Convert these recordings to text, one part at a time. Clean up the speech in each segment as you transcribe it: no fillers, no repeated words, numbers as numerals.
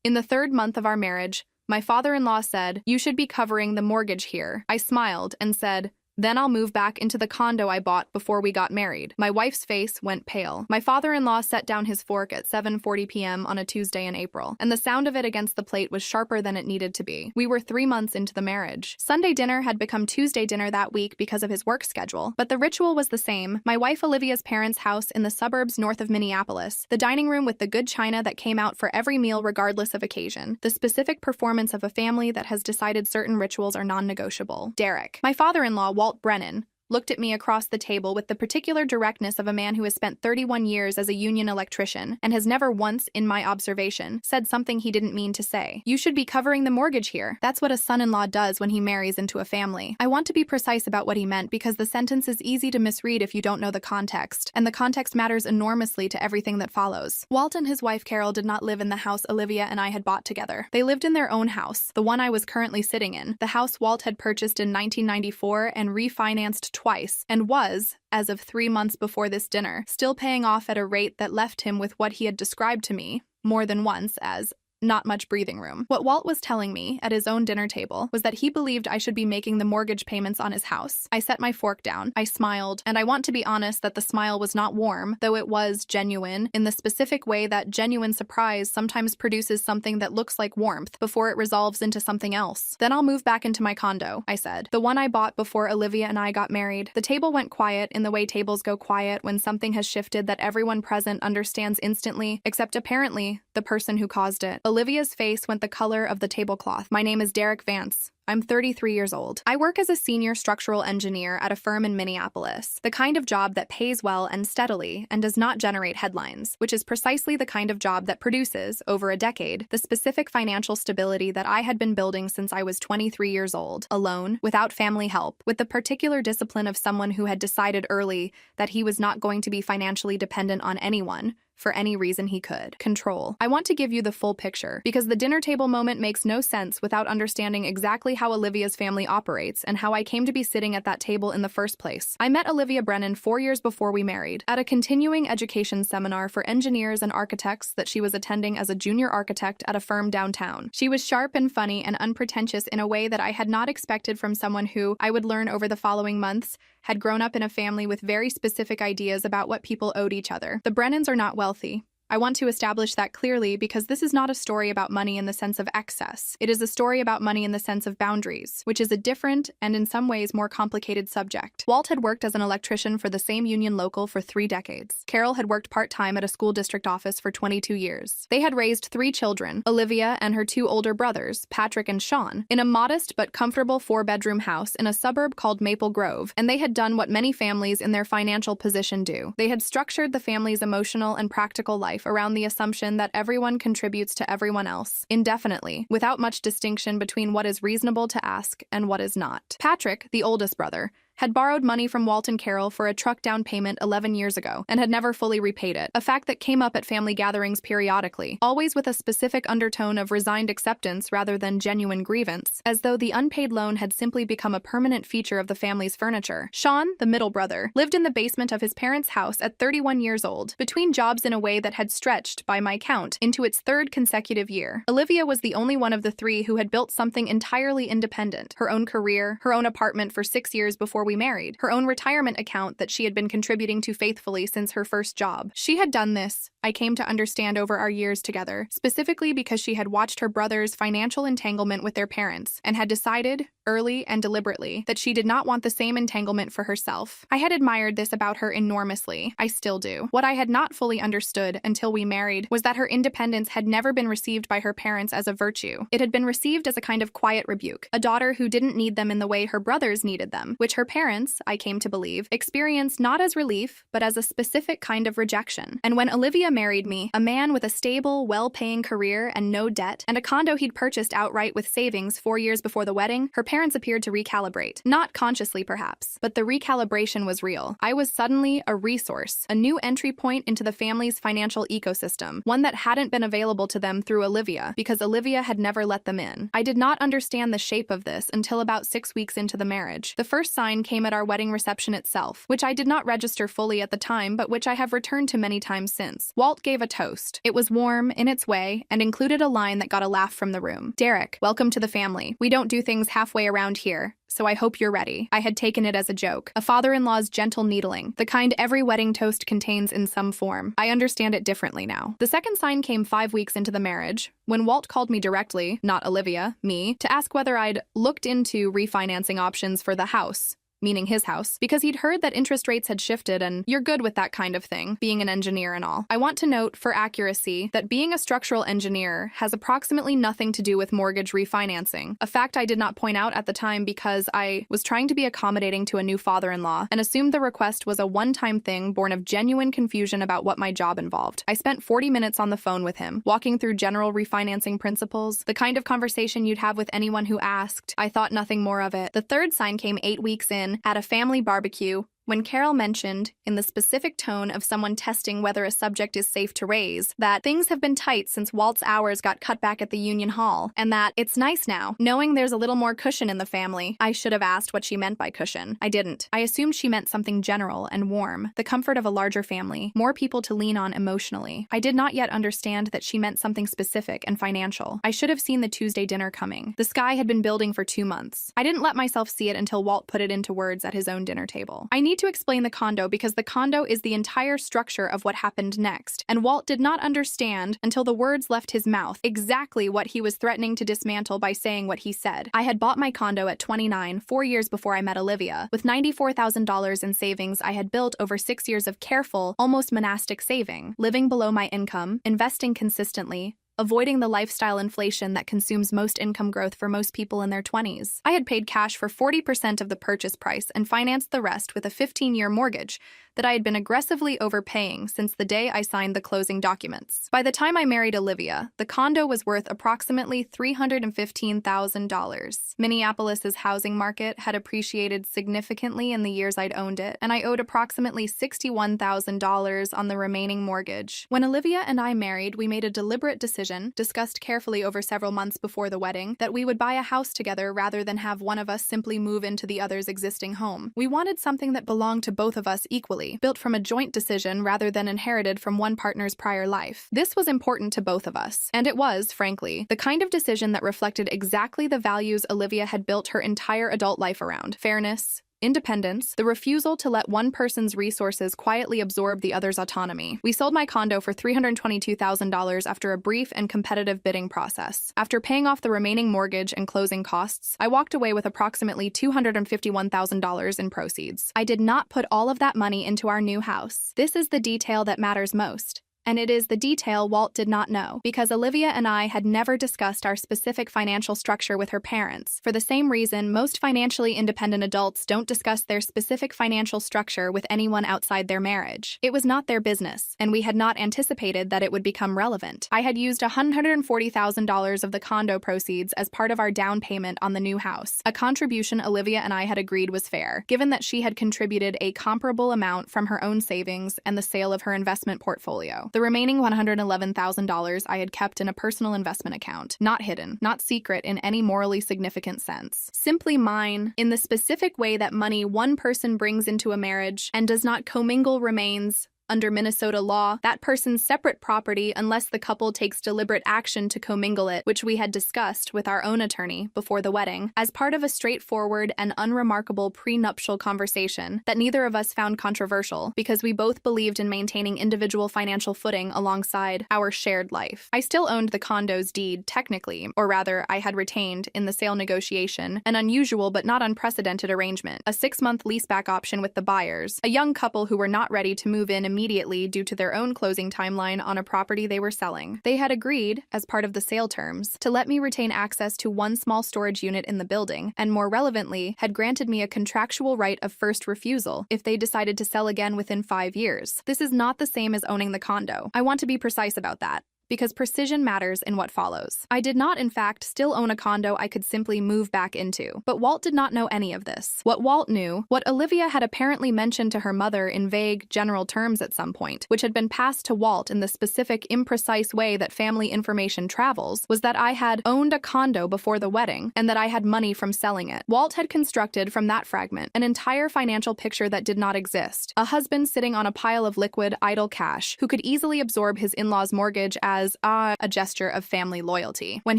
In the 3rd month of our marriage, my father-in-law said, "You should be covering the mortgage here." I smiled and said, "Then I'll move back into the condo I bought before we got married." My wife's face went pale. My father-in-law set down his fork at 7:40 p.m. on a Tuesday in April, and the sound of it against the plate was sharper than it needed to be. We were 3 months into the marriage. Sunday dinner had become Tuesday dinner that week because of his work schedule, but the ritual was the same. My wife Olivia's parents' house in the suburbs north of Minneapolis, the dining room with the good china that came out for every meal regardless of occasion, the specific performance of a family that has decided certain rituals are non-negotiable. Derek, my father-in-law, Walt Brennan, looked at me across the table with the particular directness of a man who has spent 31 years as a union electrician and has never once, in my observation, said something he didn't mean to say. "You should be covering the mortgage here." That's what a son-in-law does when he marries into a family. I want to be precise about what he meant because the sentence is easy to misread if you don't know the context, and the context matters enormously to everything that follows. Walt and his wife Carol did not live in the house Olivia and I had bought together. They lived in their own house, the one I was currently sitting in, the house Walt had purchased in 1994 and refinanced twice, and was, as of 3 months before this dinner, still paying off at a rate that left him with what he had described to me, more than once, as not much breathing room. What Walt was telling me at his own dinner table was that he believed I should be making the mortgage payments on his house. I set my fork down, I smiled, and I want to be honest that the smile was not warm, though it was genuine, in the specific way that genuine surprise sometimes produces something that looks like warmth before it resolves into something else. "Then I'll move back into my condo," I said, "the one I bought before Olivia and I got married." The table went quiet in the way tables go quiet when something has shifted that everyone present understands instantly, except apparently the person who caused it. Olivia's face went the color of the tablecloth. "My name is Derek Vance. I'm 33 years old. I work as a senior structural engineer at a firm in Minneapolis, the kind of job that pays well and steadily and does not generate headlines, which is precisely the kind of job that produces, over a decade, the specific financial stability that I had been building since I was 23 years old, alone, without family help, with the particular discipline of someone who had decided early that he was not going to be financially dependent on anyone, for any reason he could control. I want to give you the full picture, because the dinner table moment makes no sense without understanding exactly how Olivia's family operates and how I came to be sitting at that table in the first place. I met Olivia Brennan 4 years before we married, at a continuing education seminar for engineers and architects that she was attending as a junior architect at a firm downtown. She was sharp and funny and unpretentious in a way that I had not expected from someone who, I would learn over the following months, had grown up in a family with very specific ideas about what people owed each other. The Brennans are not wealthy. I want to establish that clearly because this is not a story about money in the sense of excess. It is a story about money in the sense of boundaries, which is a different and in some ways more complicated subject. Walt had worked as an electrician for the same union local for 3 decades. Carol had worked part-time at a school district office for 22 years. They had raised 3 children, Olivia and her 2 older brothers, Patrick and Sean, in a modest but comfortable 4-bedroom house in a suburb called Maple Grove, and they had done what many families in their financial position do. They had structured the family's emotional and practical life around the assumption that everyone contributes to everyone else, indefinitely, without much distinction between what is reasonable to ask and what is not. Patrick, the oldest brother, had borrowed money from Walt and Carol for a truck down payment 11 years ago and had never fully repaid it, a fact that came up at family gatherings periodically, always with a specific undertone of resigned acceptance rather than genuine grievance, as though the unpaid loan had simply become a permanent feature of the family's furniture. Sean, the middle brother, lived in the basement of his parents' house at 31 years old, between jobs in a way that had stretched, by my count, into its 3rd consecutive year. Olivia was the only one of the 3 who had built something entirely independent, her own career, her own apartment for 6 years before we married, her own retirement account that she had been contributing to faithfully since her first job. She had done this, I came to understand over our years together, specifically because she had watched her brother's financial entanglement with their parents and had decided, early and deliberately, that she did not want the same entanglement for herself. I had admired this about her enormously. I still do. What I had not fully understood until we married was that her independence had never been received by her parents as a virtue. It had been received as a kind of quiet rebuke, a daughter who didn't need them in the way her brothers needed them, which her parents, I came to believe, experienced not as relief, but as a specific kind of rejection. And when Olivia married me, a man with a stable, well-paying career and no debt, and a condo he'd purchased outright with savings 4 years before the wedding, her parents appeared to recalibrate. Not consciously, perhaps, but the recalibration was real. I was suddenly a resource, a new entry point into the family's financial ecosystem, one that hadn't been available to them through Olivia, because Olivia had never let them in. I did not understand the shape of this until about 6 weeks into the marriage. The first sign came at our wedding reception itself, which I did not register fully at the time, but which I have returned to many times since. Walt gave a toast. It was warm, in its way, and included a line that got a laugh from the room. "Derek, welcome to the family. We don't do things halfway around here, so I hope you're ready." I had taken it as a joke. A father-in-law's gentle needling, the kind every wedding toast contains in some form. I understand it differently now. The second sign came 5 weeks into the marriage, when Walt called me directly, not Olivia, me, to ask whether I'd looked into refinancing options for the house, meaning his house, because he'd heard that interest rates had shifted and you're good with that kind of thing, being an engineer and all. I want to note, for accuracy, that being a structural engineer has approximately nothing to do with mortgage refinancing, a fact I did not point out at the time because I was trying to be accommodating to a new father-in-law and assumed the request was a one-time thing born of genuine confusion about what my job involved. I spent 40 minutes on the phone with him, walking through general refinancing principles, the kind of conversation you'd have with anyone who asked. I thought nothing more of it. The third sign came 8 weeks in, at a family barbecue, when Carol mentioned, in the specific tone of someone testing whether a subject is safe to raise, that things have been tight since Walt's hours got cut back at the Union Hall, and that it's nice now, knowing there's a little more cushion in the family. I should have asked what she meant by cushion. I didn't. I assumed she meant something general and warm, the comfort of a larger family, more people to lean on emotionally. I did not yet understand that she meant something specific and financial. I should have seen the Tuesday dinner coming. The sky had been building for 2 months. I didn't let myself see it until Walt put it into words at his own dinner table. I need to explain the condo because the condo is the entire structure of what happened next, and Walt did not understand until the words left his mouth exactly what he was threatening to dismantle by saying what he said. I had bought my condo at 29, 4 years before I met Olivia. With $94,000 in savings I had built over 6 years of careful, almost monastic saving, living below my income, investing consistently, avoiding the lifestyle inflation that consumes most income growth for most people in their 20s. I had paid cash for 40% of the purchase price and financed the rest with a 15-year mortgage that I had been aggressively overpaying since the day I signed the closing documents. By the time I married Olivia, the condo was worth approximately $315,000. Minneapolis's housing market had appreciated significantly in the years I'd owned it, and I owed approximately $61,000 on the remaining mortgage. When Olivia and I married, we made a deliberate decision, discussed carefully over several months before the wedding, that we would buy a house together rather than have one of us simply move into the other's existing home. We wanted something that belonged to both of us equally, built from a joint decision rather than inherited from one partner's prior life. This was important to both of us, and it was, frankly, the kind of decision that reflected exactly the values Olivia had built her entire adult life around: fairness, independence, the refusal to let one person's resources quietly absorb the other's autonomy. We sold my condo for $322,000 after a brief and competitive bidding process. After paying off the remaining mortgage and closing costs, I walked away with approximately $251,000 in proceeds. I did not put all of that money into our new house. This is the detail that matters most. And it is the detail Walt did not know, because Olivia and I had never discussed our specific financial structure with her parents, for the same reason most financially independent adults don't discuss their specific financial structure with anyone outside their marriage. It was not their business, and we had not anticipated that it would become relevant. I had used $140,000 of the condo proceeds as part of our down payment on the new house, a contribution Olivia and I had agreed was fair, given that she had contributed a comparable amount from her own savings and the sale of her investment portfolio. The remaining $111,000 I had kept in a personal investment account, not hidden, not secret in any morally significant sense. Simply mine, in the specific way that money one person brings into a marriage and does not commingle remains, under Minnesota law, that person's separate property unless the couple takes deliberate action to commingle it, which we had discussed with our own attorney before the wedding, as part of a straightforward and unremarkable prenuptial conversation that neither of us found controversial because we both believed in maintaining individual financial footing alongside our shared life. I still owned the condo's deed, technically, or rather, I had retained, in the sale negotiation, an unusual but not unprecedented arrangement, a 6-month leaseback option with the buyers, a young couple who were not ready to move in immediately due to their own closing timeline on a property they were selling. They had agreed, as part of the sale terms, to let me retain access to one small storage unit in the building, and more relevantly, had granted me a contractual right of first refusal if they decided to sell again within 5 years. This is not the same as owning the condo. I want to be precise about that. because precision matters in what follows. I did not, in fact, still own a condo I could simply move back into. But Walt did not know any of this. What Walt knew, what Olivia had apparently mentioned to her mother in vague, general terms at some point, which had been passed to Walt in the specific, imprecise way that family information travels, was that I had owned a condo before the wedding and that I had money from selling it. Walt had constructed from that fragment an entire financial picture that did not exist. A husband sitting on a pile of liquid, idle cash who could easily absorb his in-laws' mortgage as a gesture of family loyalty. When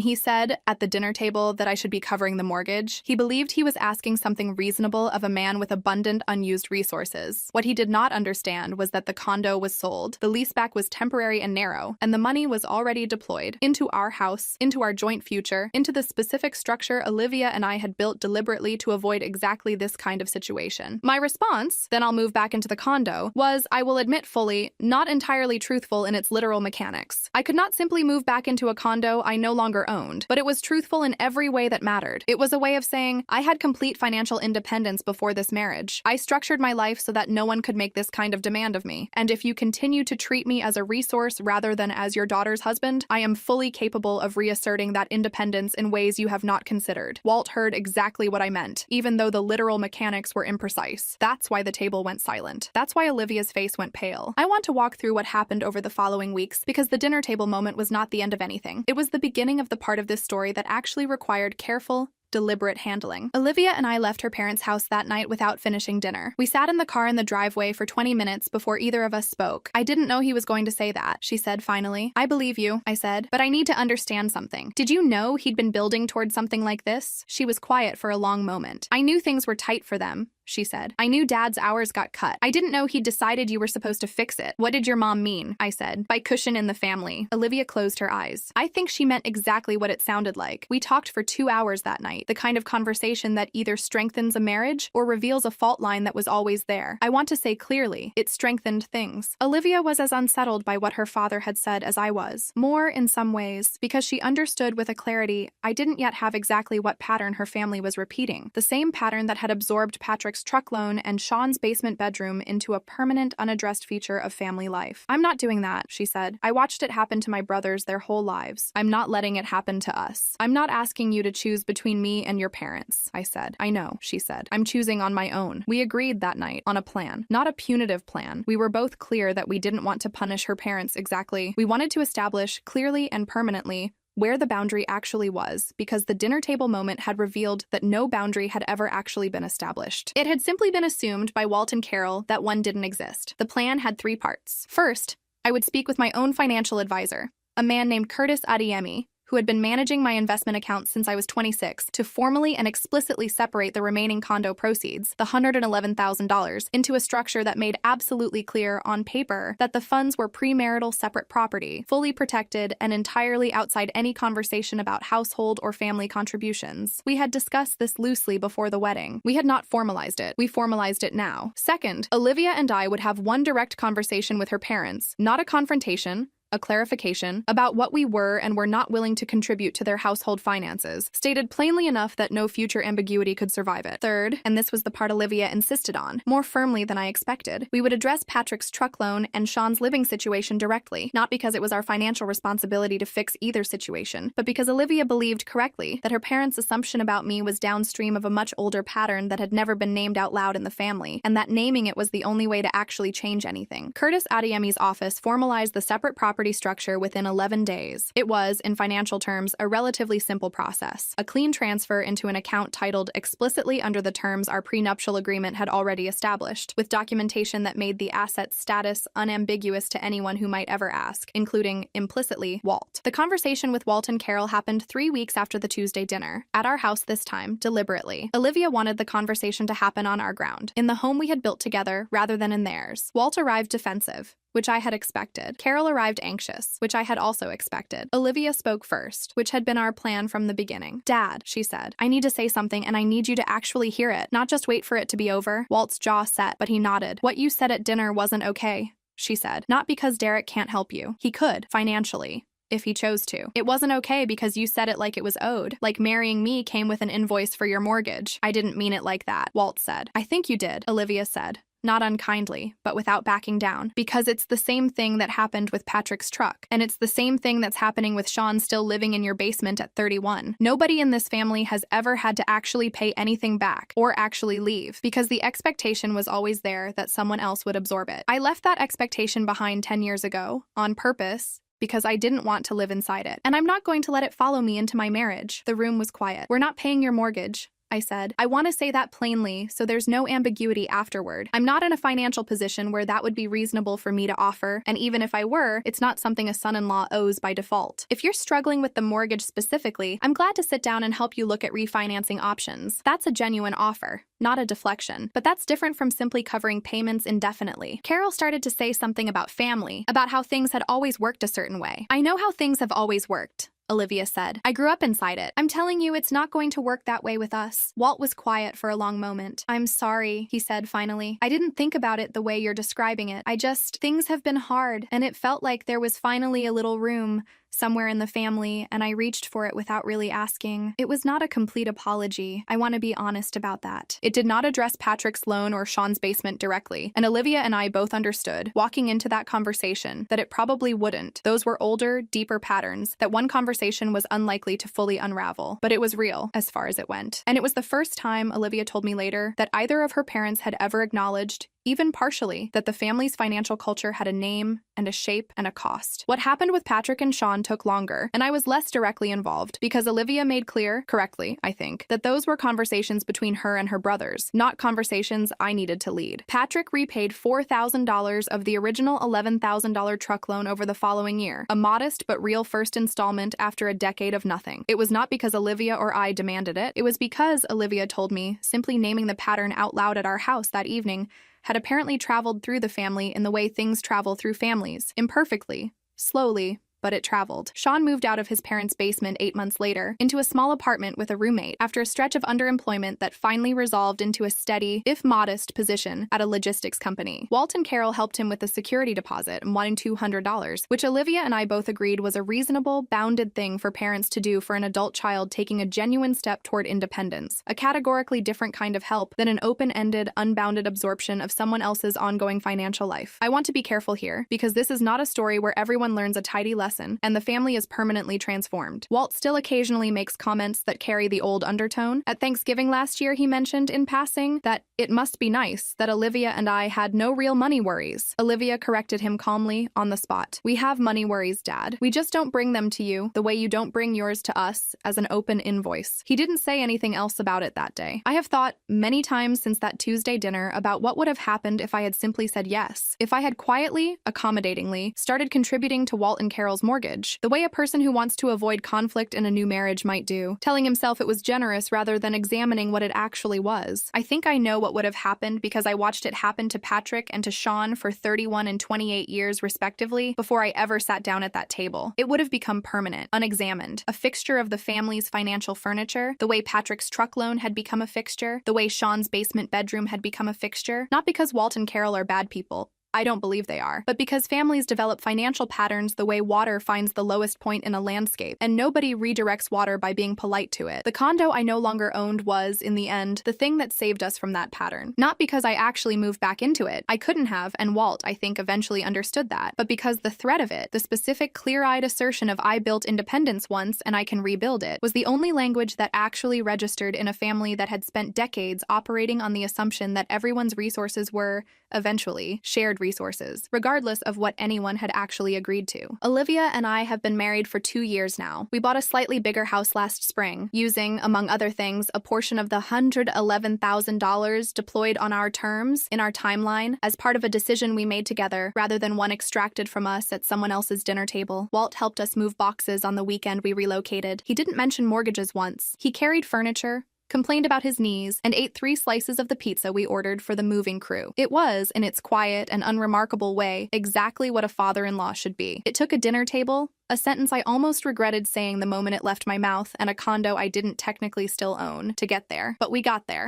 he said at the dinner table that I should be covering the mortgage, he believed he was asking something reasonable of a man with abundant unused resources. What he did not understand was that the condo was sold, the leaseback was temporary and narrow, and the money was already deployed into our house, into our joint future, into the specific structure Olivia and I had built deliberately to avoid exactly this kind of situation. My response, then I'll move back into the condo, was, I will admit fully, not entirely truthful in its literal mechanics. I could not simply move back into a condo I no longer owned, but it was truthful in every way that mattered. It was a way of saying, I had complete financial independence before this marriage. I structured my life so that no one could make this kind of demand of me. And if you continue to treat me as a resource rather than as your daughter's husband, I am fully capable of reasserting that independence in ways you have not considered. Walt heard exactly what I meant, even though the literal mechanics were imprecise. That's why the table went silent. That's why Olivia's face went pale. I want to walk through what happened over the following weeks because the dinner table moment was not the end of anything. It was the beginning of the part of this story that actually required careful, deliberate handling. Olivia and I left her parents' house that night without finishing dinner. We sat in the car in the driveway for 20 minutes before either of us spoke. I didn't know he was going to say that, she said finally. I believe you, I said, but I need to understand something. Did you know he'd been building toward something like this? She was quiet for a long moment. I knew things were tight for them, she said. I knew Dad's hours got cut. I didn't know he'd decided you were supposed to fix it. What did your mom mean? I said. By cushion in the family. Olivia closed her eyes. I think she meant exactly what it sounded like. We talked for 2 hours that night, the kind of conversation that either strengthens a marriage or reveals a fault line that was always there. I want to say clearly, it strengthened things. Olivia was as unsettled by what her father had said as I was. More in some ways, because she understood with a clarity I didn't yet have exactly what pattern her family was repeating. The same pattern that had absorbed Patrick's truck loan and Sean's basement bedroom into a permanent, unaddressed feature of family life. I'm not doing that, she said. I watched it happen to my brothers their whole lives. I'm not letting it happen to us. I'm not asking you to choose between me and your parents, I said. I know, she said. I'm choosing on my own. We agreed that night on a plan, not a punitive plan. We were both clear that we didn't want to punish her parents exactly. We wanted to establish clearly and permanently where the boundary actually was, because the dinner table moment had revealed that no boundary had ever actually been established. It had simply been assumed by Walt and Carol that one didn't exist. The plan had 3 parts. First, I would speak with my own financial advisor, a man named Curtis Adiemi, who had been managing my investment account since I was 26, to formally and explicitly separate the remaining condo proceeds, the $111,000, into a structure that made absolutely clear on paper that the funds were premarital separate property, fully protected and entirely outside any conversation about household or family contributions. We had discussed this loosely before the wedding. We had not formalized it. We formalized it now. Second, Olivia and I would have one direct conversation with her parents, not a confrontation, a clarification about what we were and were not willing to contribute to their household finances, stated plainly enough that no future ambiguity could survive it. Third, and this was the part Olivia insisted on, more firmly than I expected, we would address Patrick's truck loan and Sean's living situation directly, not because it was our financial responsibility to fix either situation, but because Olivia believed correctly that her parents' assumption about me was downstream of a much older pattern that had never been named out loud in the family, and that naming it was the only way to actually change anything. Curtis Adiemi's office formalized the separate property structure within 11 days. It was, in financial terms, a relatively simple process. A clean transfer into an account titled explicitly under the terms our prenuptial agreement had already established, with documentation that made the asset's status unambiguous to anyone who might ever ask, including, implicitly, Walt. The conversation with Walt and Carol happened 3 weeks after the Tuesday dinner, at our house this time, deliberately. Olivia wanted the conversation to happen on our ground, in the home we had built together, rather than in theirs. Walt arrived defensive, which I had expected. Carol arrived anxious, which I had also expected. Olivia spoke first, which had been our plan from the beginning. Dad, she said, I need to say something and I need you to actually hear it, not just wait for it to be over. Walt's jaw set, but he nodded. What you said at dinner wasn't okay, she said. Not because Derek can't help you. He could, financially, if he chose to. It wasn't okay because you said it like it was owed, like marrying me came with an invoice for your mortgage. I didn't mean it like that, Walt said. I think you did, Olivia said. not unkindly, but without backing down, because it's the same thing that happened with Patrick's truck, and it's the same thing that's happening with Sean still living in your basement at 31. Nobody in this family has ever had to actually pay anything back or actually leave, because the expectation was always there that someone else would absorb it. I left that expectation behind 10 years ago, on purpose, because I didn't want to live inside it. And I'm not going to let it follow me into my marriage. The room was quiet. We're not paying your mortgage, I said. I want to say that plainly so there's no ambiguity afterward. I'm not in a financial position where that would be reasonable for me to offer, and even if I were, it's not something a son-in-law owes by default. If you're struggling with the mortgage specifically, I'm glad to sit down and help you look at refinancing options. That's a genuine offer, not a deflection. But that's different from simply covering payments indefinitely. Carol started to say something about family, about how things had always worked a certain way. I know how things have always worked, Olivia said. I grew up inside it. I'm telling you, it's not going to work that way with us. Walt was quiet for a long moment. I'm sorry, he said finally. I didn't think about it the way you're describing it. Things have been hard, and it felt like there was finally a little room somewhere in the family, and I reached for it without really asking. It was not a complete apology. I want to be honest about that. It did not address Patrick's loan or Sean's basement directly, and Olivia and I both understood, walking into that conversation, that it probably wouldn't. Those were older, deeper patterns that one conversation was unlikely to fully unravel, but it was real as far as it went. And it was the first time, Olivia told me later, that either of her parents had ever acknowledged, even partially, that the family's financial culture had a name and a shape and a cost. What happened with Patrick and Sean took longer, and I was less directly involved because Olivia made clear, correctly, I think, that those were conversations between her and her brothers, not conversations I needed to lead. Patrick repaid $4,000 of the original $11,000 truck loan over the following year, a modest but real first installment after a decade of nothing. It was not because Olivia or I demanded it. It was because, Olivia told me, simply naming the pattern out loud at our house that evening had apparently traveled through the family in the way things travel through families, imperfectly, slowly, but it traveled. Sean moved out of his parents' basement 8 months later into a small apartment with a roommate after a stretch of underemployment that finally resolved into a steady, if modest, position at a logistics company. Walt and Carol helped him with a security deposit and wanting $200, which Olivia and I both agreed was a reasonable, bounded thing for parents to do for an adult child taking a genuine step toward independence, a categorically different kind of help than an open-ended, unbounded absorption of someone else's ongoing financial life. I want to be careful here, because this is not a story where everyone learns a tidy lesson and the family is permanently transformed. Walt still occasionally makes comments that carry the old undertone. At Thanksgiving last year, he mentioned in passing that it must be nice that Olivia and I had no real money worries. Olivia corrected him calmly, on the spot. We have money worries, Dad. We just don't bring them to you the way you don't bring yours to us as an open invoice. He didn't say anything else about it that day. I have thought many times since that Tuesday dinner about what would have happened if I had simply said yes. If I had quietly, accommodatingly, started contributing to Walt and Carol's mortgage, the way a person who wants to avoid conflict in a new marriage might do, telling himself it was generous rather than examining what it actually was. I think I know what would have happened because I watched it happen to Patrick and to Sean for 31 and 28 years respectively before I ever sat down at that table. It would have become permanent, unexamined, a fixture of the family's financial furniture, the way Patrick's truck loan had become a fixture, the way Sean's basement bedroom had become a fixture, not because Walt and Carol are bad people. I don't believe they are, but because families develop financial patterns the way water finds the lowest point in a landscape, and nobody redirects water by being polite to it. The condo I no longer owned was, in the end, the thing that saved us from that pattern. Not because I actually moved back into it. I couldn't have, and Walt, I think, eventually understood that, but because the threat of it, the specific clear-eyed assertion of I built independence once and I can rebuild it, was the only language that actually registered in a family that had spent decades operating on the assumption that everyone's resources were, eventually, shared resources, regardless of what anyone had actually agreed to. Olivia and I have been married for 2 years now. We bought a slightly bigger house last spring, using, among other things, a portion of the $111,000 deployed on our terms in our timeline as part of a decision we made together rather than one extracted from us at someone else's dinner table. Walt helped us move boxes on the weekend we relocated. He didn't mention mortgages once. He carried furniture, complained about his knees, and ate 3 slices of the pizza we ordered for the moving crew. It was, in its quiet and unremarkable way, exactly what a father-in-law should be. It took a dinner table, a sentence I almost regretted saying the moment it left my mouth, and a condo I didn't technically still own, to get there. But we got there.